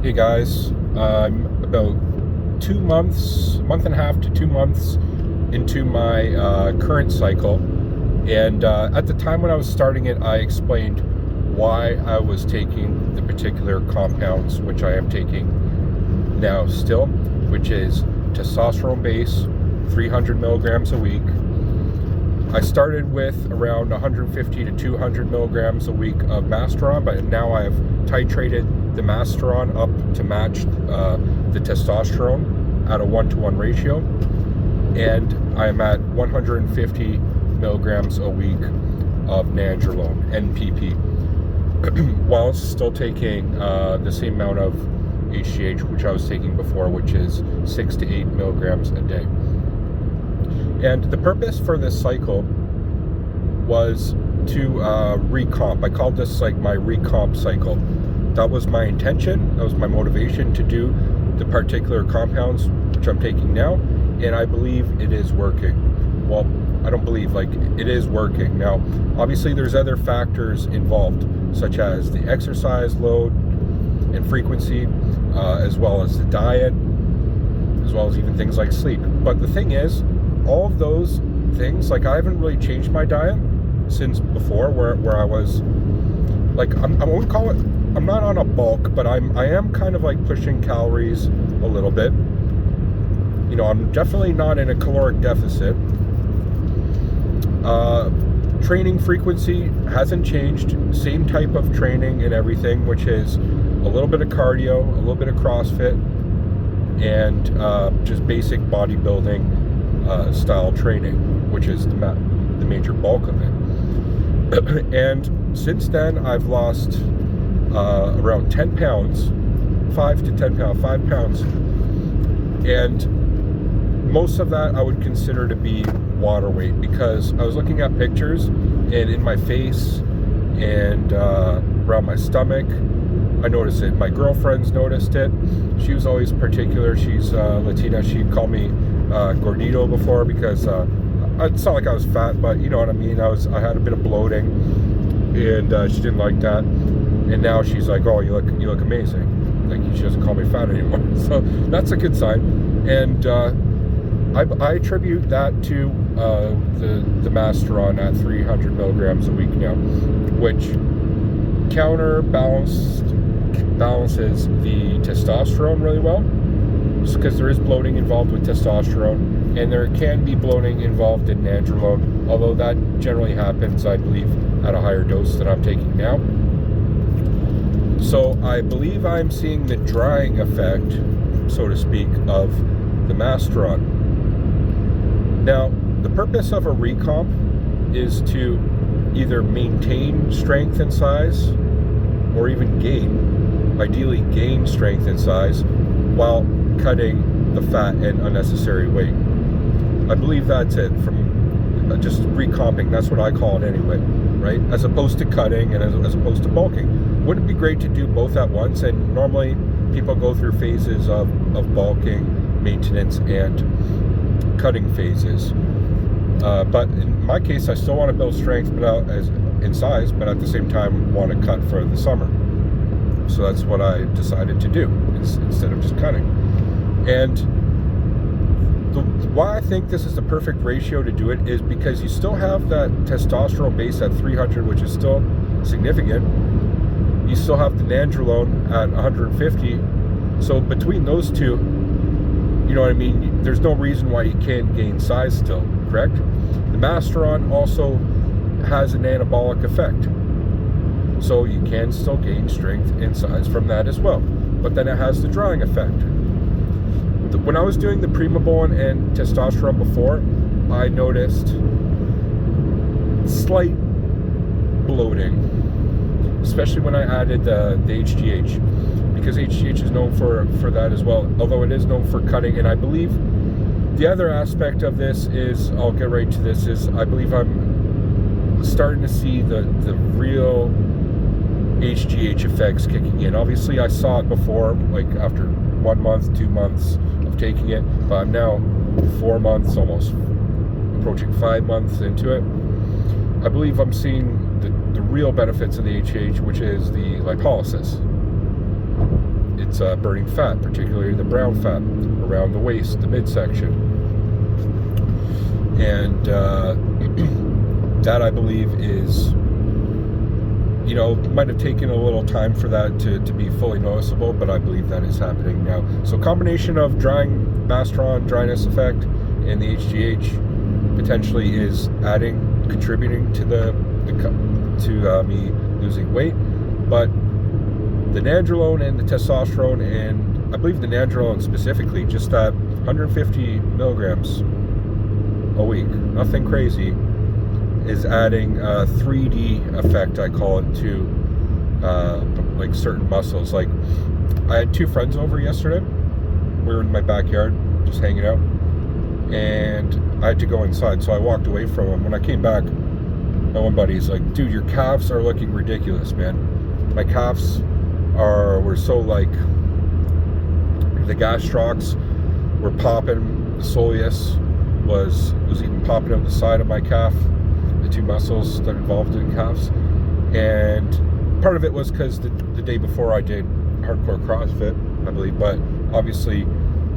Hey guys, I'm about 1.5 to 2 months into my current cycle, and at the time when I was starting it, I explained why I was taking the particular compounds which I am taking now still, which is testosterone base, 300 milligrams a week. I started with around 150 to 200 milligrams a week of Masteron, but now I have titrated the Masteron up to match the testosterone at a 1-to-1 ratio, and I'm at 150 milligrams a week of Nandrolone, NPP, while still taking the same amount of HGH which I was taking before, which is 6 to 8 milligrams a day. And the purpose for this cycle was to recomp. I called this like my recomp cycle. That was my intention, that was my motivation to do the particular compounds which I'm taking now, and I believe it is working. Well, I don't believe, like, it is working. Now, obviously there's other factors involved, such as the exercise load and frequency, as well as the diet, as well as even things like sleep. But the thing is, all of those things, like, I haven't really changed my diet since before, where I was, like, I won't call it, I'm not on a bulk, but I am kind of like pushing calories a little bit. You know, I'm definitely not in a caloric deficit. Training frequency hasn't changed. Same type of training and everything, which is a little bit of cardio, a little bit of CrossFit, and just basic bodybuilding style training, which is the major bulk of it. And since then, I've lost around 10 pounds, 5 pounds, and most of that I would consider to be water weight, because I was looking at pictures, and in my face and around my stomach, I noticed it. My girlfriend's noticed it. She was always particular. She's Latina. She called me gordito before, because it's not like I was fat, but you know what I mean. I had a bit of bloating, and she didn't like that. And now she's like, "Oh, you look amazing." Like, she doesn't call me fat anymore, so that's a good sign. And I attribute that to the Masteron at 300 milligrams a week now, which balances the testosterone really well, just because there is bloating involved with testosterone, and there can be bloating involved in Nandrolone, although that generally happens, I believe, at a higher dose than I'm taking now. So I believe I'm seeing the drying effect, so to speak, of the Masteron. Now, the purpose of a recomp is to either maintain strength and size, or even ideally gain strength and size, while cutting the fat and unnecessary weight. I believe that's it, from just recomping. That's what I call it anyway, right? As opposed to cutting and as opposed to bulking. Wouldn't it be great to do both at once? And normally people go through phases of bulking, maintenance, and cutting phases. But in my case, I still want to build strength in size, but at the same time want to cut for the summer. So that's what I decided to do instead of just cutting. And why I think this is the perfect ratio to do it is because you still have that testosterone base at 300, which is still significant. You still have the Nandrolone at 150. So between those two, you know what I mean? There's no reason why you can't gain size still, correct? The Masteron also has an anabolic effect, so you can still gain strength and size from that as well. But then it has the drying effect. When I was doing the Primobolan and testosterone before, I noticed slight bloating, especially when I added the HGH, because HGH is known for that as well, although it is known for cutting. And I believe the other aspect of this is, I'll get right to this, is I believe I'm starting to see the real HGH effects kicking in. Obviously I saw it before, like after 1 month, 2 months of taking it, but I'm now 4 months, almost approaching 5 months into it. I believe I'm seeing the real benefits of the HGH, which is the lipolysis. it's burning fat, particularly the brown fat around the waist, the midsection. And that, I believe, is, you know, might have taken a little time for that to be fully noticeable, but I believe that is happening now. So combination of drying Bastron, dryness effect, and the HGH potentially is contributing to me losing weight. But the nandrolone and the testosterone, and I believe the nandrolone specifically, just that 150 milligrams a week, nothing crazy, is adding a 3D effect, I call it, to like certain muscles. Like, I had two friends over yesterday. We were in my backyard just hanging out, and I had to go inside, so I walked away from them. When I came back, my one buddy's like, dude, your calves are looking ridiculous, man. My calves were so, like, the gastrocs were popping, the soleus was even popping out the side of my calf, the two muscles that are involved in calves. And part of it was because the day before I did hardcore CrossFit, I believe, but obviously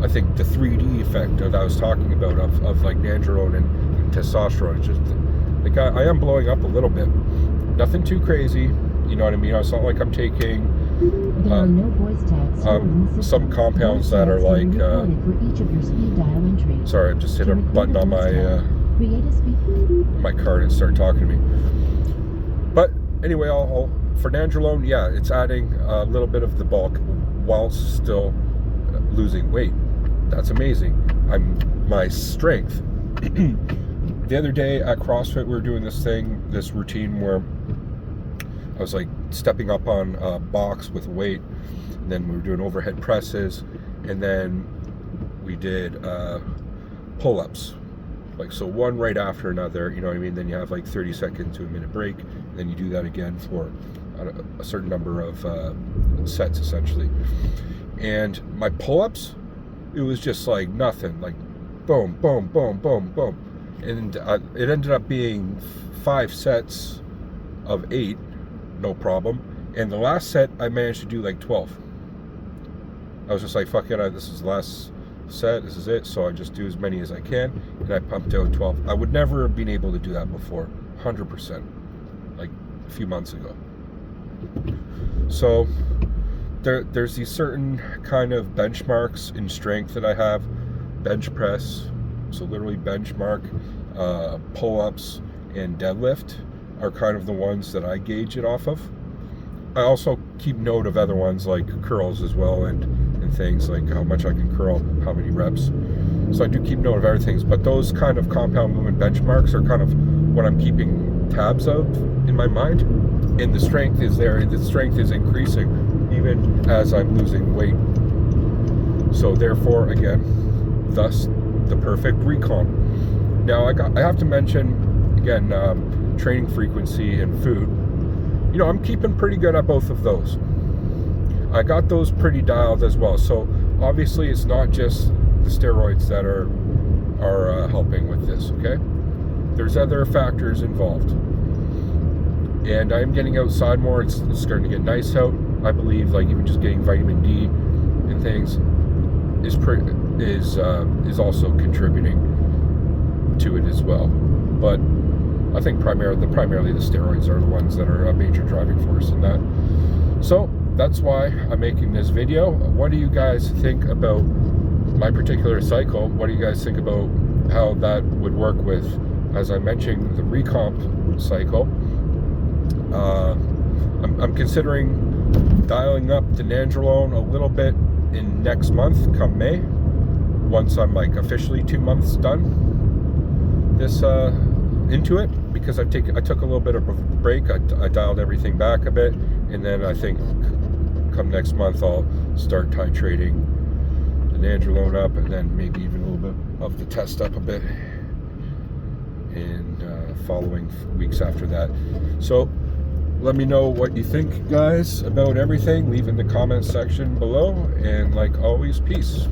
I think the 3D effect that I was talking about of like nandrolone and testosterone, it's just like I am blowing up a little bit. Nothing too crazy, you know what I mean? It's not like I'm taking some compounds that are like sorry, I just hit a button on my card and started talking to me. But anyway, I'll for nandrolone, yeah, it's adding a little bit of the bulk while still losing weight. That's amazing. My strength. The other day at CrossFit, we were doing this routine where I was like stepping up on a box with weight, and then we were doing overhead presses, and then we did pull-ups, like, so one right after another, you know what I mean? Then you have like 30 seconds to a minute break, and then you do that again for a certain number of sets, essentially. And my pull-ups, it was just like nothing, like boom, boom, boom, boom, boom. And it ended up being 5 sets of 8, no problem. And the last set, I managed to do like 12. I was just like, fuck it, this is the last set, this is it, so I just do as many as I can, and I pumped out 12. I would never have been able to do that before, 100%, like a few months ago. So there's these certain kind of benchmarks in strength that I have. Bench press, so literally benchmark, pull-ups, and deadlift are kind of the ones that I gauge it off of. I also keep note of other ones like curls as well, and things like how much I can curl, how many reps. So I do keep note of everything, but those kind of compound movement benchmarks are kind of what I'm keeping tabs of in my mind. And the strength is there, the strength is increasing even as I'm losing weight. So therefore, again, thus the perfect Recomp. Now I have to mention again, training frequency and food. You know, I'm keeping pretty good at both of those. I got those pretty dialed as well. So obviously it's not just the steroids that are helping with this, okay? There's other factors involved. And I'm getting outside more. It's starting to get nice out. I believe like even just getting vitamin D and things is also contributing to it as well. But I think primarily the steroids are the ones that are a major driving force in that. So that's why I'm making this video. What do you guys think about my particular cycle? What do you guys think about how that would work with, as I mentioned, the Recomp cycle? I'm considering dialing up the nandrolone a little bit in next month, come May, once I'm like officially 2 months done this into it, because I took a little bit of a break. I dialed everything back a bit, and then I think come next month I'll start titrating the nandrolone up, and then maybe even a little bit of the test up a bit, and following weeks after that. So let me know what you think, guys, about everything. Leave in the comments section below, and like always, peace.